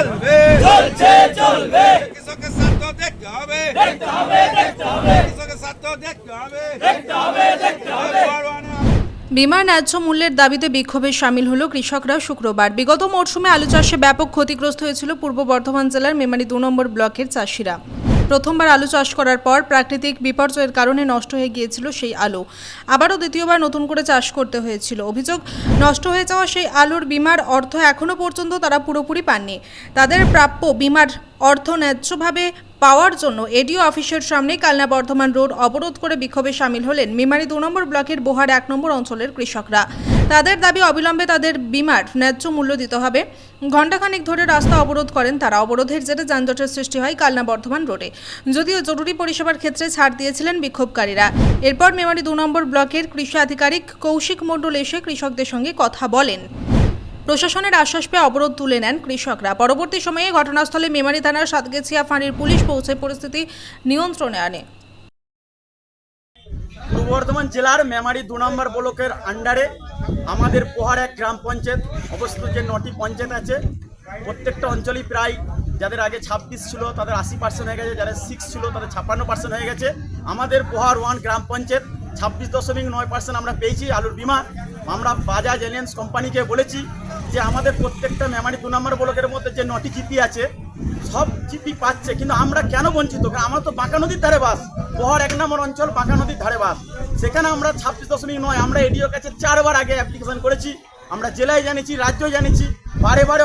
চলবে চলছে চলবে কৃষকের স্বার্থ দেখতে হবে দেখতে হবে দেখতে হবে কৃষকের স্বার্থ দেখতে হবে দেখতে হবে দেখতে হবে বিমার ন্যায্য মূল্যের দাবিতে বিক্ষোভে সামিল হলো কৃষকরা শুক্রবার। বিগত মরশুমে আলু চাষে ব্যাপক ক্ষতিগ্রস্ত হয়েছিল পূর্ব বর্ধমান জেলার মেমারি 2 নম্বর ব্লকের চাষিরা। প্রথমবার আলু চাষ করার পর প্রাকৃতিক বিপর্যয়ের কারণে নষ্ট হয়ে গিয়েছিল সেই আলু। আবারও দ্বিতীয়বার নতুন করে চাষ করতে হয়েছিল। অভিযোগ, নষ্ট হয়ে যাওয়া সেই আলুর বিমার অর্থ এখনও পর্যন্ত তারা পুরোপুরি পাননি। তাদের প্রাপ্য বিমার অর্থ ন্যায্যভাবে পাওয়ার জন্য এডিও অফিসের সামনে কালনা বর্ধমান রোড অবরোধ করে বিক্ষোভে সামিল হলেন মেমারি 2 নম্বর ব্লকের বোহার 1 নম্বর অঞ্চলের কৃষকরা। তাদের দাবি, অবিলম্বে তাদের বিমার ন্যায্য মূল্য দিতে হবে। ঘণ্টাখানেক ধরে রাস্তা অবরোধ করেন তারা। অবরোধের জেরে যানজটের সৃষ্টি হয় কালনা বর্ধমান রোডে। যদিও জরুরি পরিষেবার ক্ষেত্রে ছাড় দিয়েছিলেন বিক্ষোভকারীরা। এরপর মেমারি 2 নম্বর ব্লকের কৃষি আধিকারিক কৌশিক মণ্ডল এসে কৃষকদের সঙ্গে কথা বলেন। প্রশাসনের আশ্বাস পেয়ে অবরোধ তুলে নেন কৃষকরা। পরবর্তী সময়ে ঘটনাস্থলে মেমারি থানার সাতগেছিয়া ফাঁড়ির পুলিশ পৌঁছে পরিস্থিতি নিয়ন্ত্রণে আনে। পূর্ব বর্ধমান জেলার মেমারি 2 নম্বর ব্লকের আন্ডারে আমাদের পোহার 1 গ্রাম পঞ্চায়েত অবস্থিত যে 9টি পঞ্চায়েত আছে, প্রত্যেকটা অঞ্চলেই প্রায় যাদের আগে 26 ছিল তাদের 80% হয়ে গেছে, যাদের 6 ছিল তাদের 56% হয়ে গেছে। আমাদের পোহার 1 গ্রাম পঞ্চায়েত 26.9% আমরা পেয়েছি আলুর বিমা। আমরা বাজাজ এলিয়েন্স কোম্পানিকে বলেছি যে আমাদের প্রত্যেকটা মেমারি 2 নম্বর ব্লকের মধ্যে যে 9টি জিপি আছে সব জিপি পাচ্ছে, কিন্তু আমরা কেন বঞ্চিত? কারণ আমরা তো বাঁকা নদীর ধারে বাস, পোহার 1 নম্বর অঞ্চল বাঁকা নদীর ধারে বাস। সেখানে আমরা 26.9 আমরা এডিওর কাছে 4 বার আগে অ্যাপ্লিকেশন করেছি, আমরা জেলায় জানিয়েছি, রাজ্যও জানিয়েছি। বারে বারে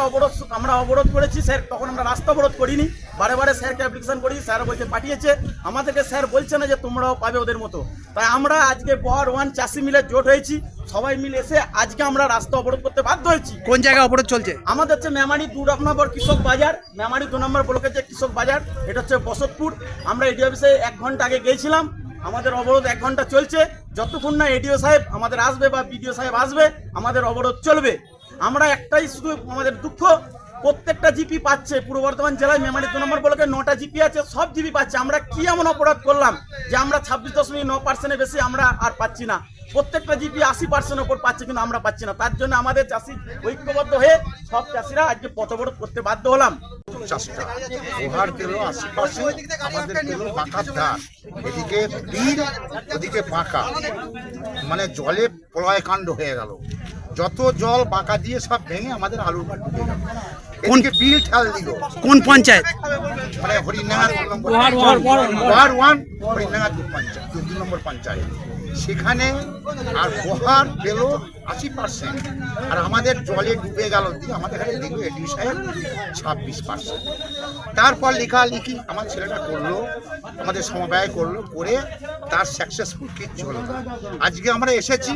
আমরা অবরোধ করেছি স্যার, তখন আমরা রাস্তা অবরোধ করিনি, বারে বারে স্যারকে অ্যাপ্লিকেশন করেছি, স্যার বলতে পাঠিয়েছে আমাদেরকে, স্যার বলছে না যে তোমরাও পাবে ওদের মতো। তাই আমরা আজকে পোহার 1 চাষি মিলে জোট হয়েছি, সবাই মিলে এসে আজকে আমরা রাস্তা অবরোধ করতে বাধ্য হয়েছি। কোন জায়গায় অবরোধ চলছে? আমাদের হচ্ছে মেমারি 2 নম্বর কৃষক বাজার, মেমারি 2 নম্বর ব্লকের যে কৃষক বাজার, এটা হচ্ছে বসতপুর। আমরা এডিও অফিসে 1 ঘন্টা আগে গিয়েছিলাম, আমাদের অবরোধ 1 ঘন্টা চলছে। যতক্ষণ না এডিও সাহেব আমাদের আসবে বা বিডিও সাহেব আসবে আমাদের অবরোধ চলবে। আমরা একটাই শুধু আমাদের দুঃখ, প্রত্যেকটা জিপি পাচ্ছে। পূর্ব বর্ধমান জেলায় মেমারি 2 নম্বর ব্লকে 9টা জিপি আছে, সব জিপি পাচ্ছে। আমরা কি এমন অপরাধ করলাম যে আমরা 26.9% বেশি আমরা আর পাচ্ছি না? প্রত্যেকটা জিপি 80% ওপর পাচ্ছে, কিন্তু আমরা পাচ্ছি না। তার জন্য আমাদের চাষি ঐক্যবদ্ধ হয়ে সব চাষিরা আজকে পথ অবরোধ করতে বাধ্য হলাম। চাষিরা ওভার পেল 80%, আমাদের পেল বাঁকার ধার, এদিকে বিল ওদিকে বাঁকা, মানে জলে প্রলয় কাণ্ড হয়ে গেল। যত জল বাঁকা দিয়ে সব ভেঙে আমাদের আলুর ঘর ঢুকে গেল। এদিকে বিল ঠেল দিল। কোন পঞ্চায়েত? মানে হরিণাঙ্গা পোহার 1 হরিণাঙ্গা 2 নম্বর পঞ্চায়েত, সেখানে আর পোহার পেল 80%, আর আমাদের জলে ডুবে গেল দিয়ে আমাদের এখানে দেখলো এডিও সাহেব 26%। তারপর লেখালেখি আমার ছেলেটা করলো, আমাদের সমবায় করলো, করে তার সাকসেসফুল কিচ্ছু হলো না। আজকে আমরা এসেছি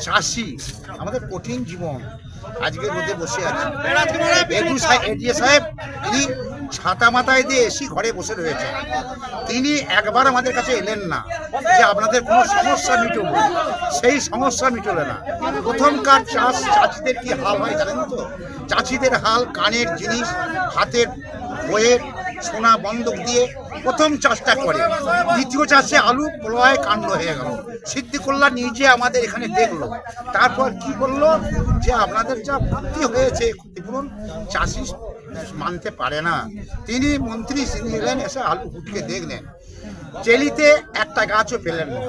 চাষি, আমাদের কঠিন জীবন, আজকে রোদে বসে আছি। এডিও সাহেব তিনি ছাতা মাথায় দিয়ে এসি ঘরে বসে রয়েছেন, তিনি একবার আমাদের কাছে এলেন না যে আপনাদের কোনো সমস্যা মিটবে, সেই সমস্যা মিটলে না। প্রথমকার চাষিদের কি হাল হয় জানেন তো? চাষিদের হাল কানের জিনিস, হাতের বইয়ের সোনা বন্ধক দিয়ে প্রথম চাষটা করে, দ্বিতীয় চাষে আলু প্রলয় কাণ্ড হয়ে গেল। সিদ্দিকুল্লাহ নিজে আমাদের এখানে দেখলো, তারপর কি করলো যে আপনাদের যা ক্ষতি হয়েছে ক্ষতিপূরণ চাষি মানতে পারে না। তিনি মন্ত্রী এলেন, এসে আলু ফুটকে দেখলেন, চেলিতে একটা গাছও পেলেন না।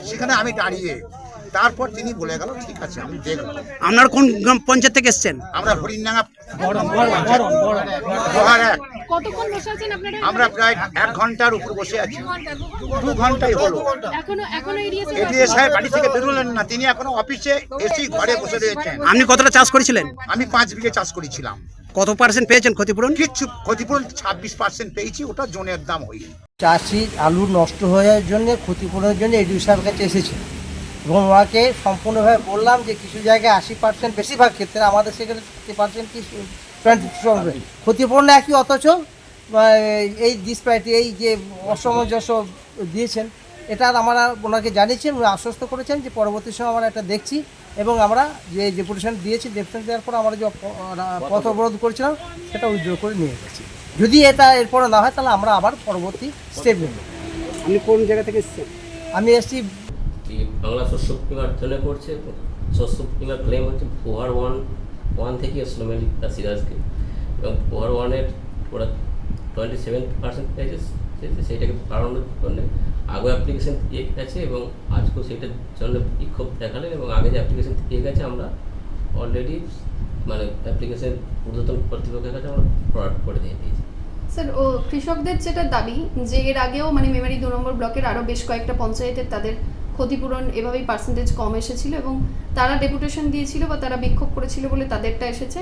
সেখানে আমি দাঁড়িয়ে, তারপর তিনি বলে গেল ঠিক আছে আমি দেখব। আপনার কোন গ্রাম পঞ্চায়েত থেকে এসছেন? আমরা হরিণাঙ্গা কতক্ষণ বসে আছেন আপনারা? আমরা প্রায় 1 ঘন্টার উপর বসে আছি, 2 ঘন্টাই হলো। এখনো এডিও সাহেব বাড়ি থেকে বেরোলেন না, তিনি এখনো অফিসে এসেই ঘরে বসে রয়েছেন। আপনি কতটা চাষ করেছিলেন? আমি 5 বিঘে চাষ করেছিলাম। কত পার্সেন্ট পেয়েছেন ক্ষতিপূরণ? কিচ্ছু ক্ষতিপূরণ 26% পেয়েছি, ওটা জনের দাম হয়নি। চাষি আলু নষ্ট হয়ে যাওয়ার জন্য ক্ষতিপূরণের জন্য এডিও সাহেবের কাছে এসেছে এবং ওনাকে সম্পূর্ণভাবে বললাম যে কিছু জায়গায় 80%, বেশিরভাগ ক্ষেত্রে আমাদের সেখানে 50% কি 20% ক্ষতিপূরণ একই, অথচ এই ডিসপ্যারিটি, এই যে অসামঞ্জস্য দিয়েছেন, এটা আমরা ওনাকে জানিয়েছি, উনি আশ্বস্ত করেছেন যে পরবর্তী সময় আমরা এটা দেখছি এবং আমরা যে ডেপুটেশন দিয়েছি, ডেপুটেশন দেওয়ার পর আমরা যে পথ অবরোধ করেছিলাম সেটা উইথড্র করে নিয়ে গেছি। যদি এটা এরপরে না হয় তাহলে আমরা আবার পরবর্তী স্টেপ নেব। আপনি কোন জায়গা থেকে এসছেন? আমি এসছি বাংলা শস্য বিমার জন্য করছে। শস্য বিমার ক্লেম হচ্ছে পোহার 1 থেকে আসলো মেলি সিরাজকে এবং পোহার ওয়ানের ওরা 27% পেয়েছে, সেইটাকে বাড়ানোর জন্য আগে অ্যাপ্লিকেশন দিয়ে গেছে এবং আজকেও সেটার জন্য বিক্ষোভ দেখালেন এবং আগে যে অ্যাপ্লিকেশন দিয়ে গেছে আমরা অলরেডি মানে অ্যাপ্লিকেশন ঊর্ধ্বতন কর্তৃপক্ষের কাছে আমরা ফরওয়ার্ড করে দিয়ে দিয়েছি। স্যার ও কৃষকদের যেটা দাবি যে এর আগেও মানে মেমারি 2 নম্বর ব্লকের আরও বেশ কয়েকটা পঞ্চায়েতের তাদের ক্ষতিপূরণ এভাবেই পার্সেন্টেজ কম এসেছিল এবং তারা ডেপুটেশন দিয়েছিল বা তারা বিক্ষোভ করেছিল বলে তাদেরটা এসেছে,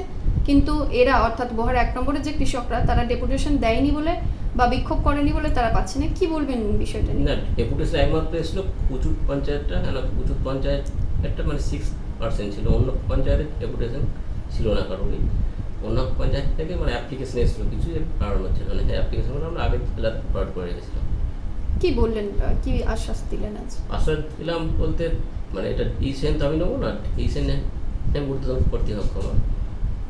কিন্তু এরা অর্থাৎ বহার 1 নম্বরের যে কৃষকরা তারা ডেপুটেশন দেয়নি বলে বা বিক্ষোভ করেনি বলে তারা পাচ্ছে না। কি বলবেন বিষয়টা নিয়ে? না, ডেপুটেশন একমাত্র এসেছিলো কুচুর পঞ্চায়েতটা, কেন কুচুর পঞ্চায়েত একটা মানে 6% ছিল, অন্য পঞ্চায়েতের ডেপুটেশন ছিল না কারণই। অন্য পঞ্চায়েত থেকে মানে অ্যাপ্লিকেশন এসেছিলো কিছু কারণ হচ্ছে না, সেই অ্যাপ্লিকেশনগুলো আমরা আগে জেলাতে ফরওয়ার্ড করে রেখেছিলাম। কি বললেন, কি আশ্বাস দিলেন আজ? আশ্বাস দিলাম বলতে মানে এটা ডিসিশন তো আমি নেবো না, ডিসিশনে ঊর্ধ্বতন কর্তৃপক্ষ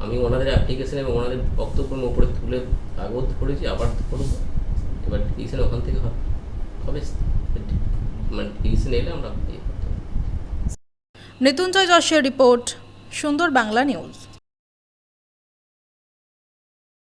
আমি ওনাদের অ্যাপ্লিকেশন এবং ওনাদের বক্তব্যের উপরে তুলে কাগজ করেছি, আবার করবো। এবার ডিসিশন ওখান থেকে হবে, মানে ডিসিশন এলে আমরা ইয়ে করতে হবে। মৃত্যুঞ্জয় যশের রিপোর্ট, সুন্দর বাংলা নিউজ।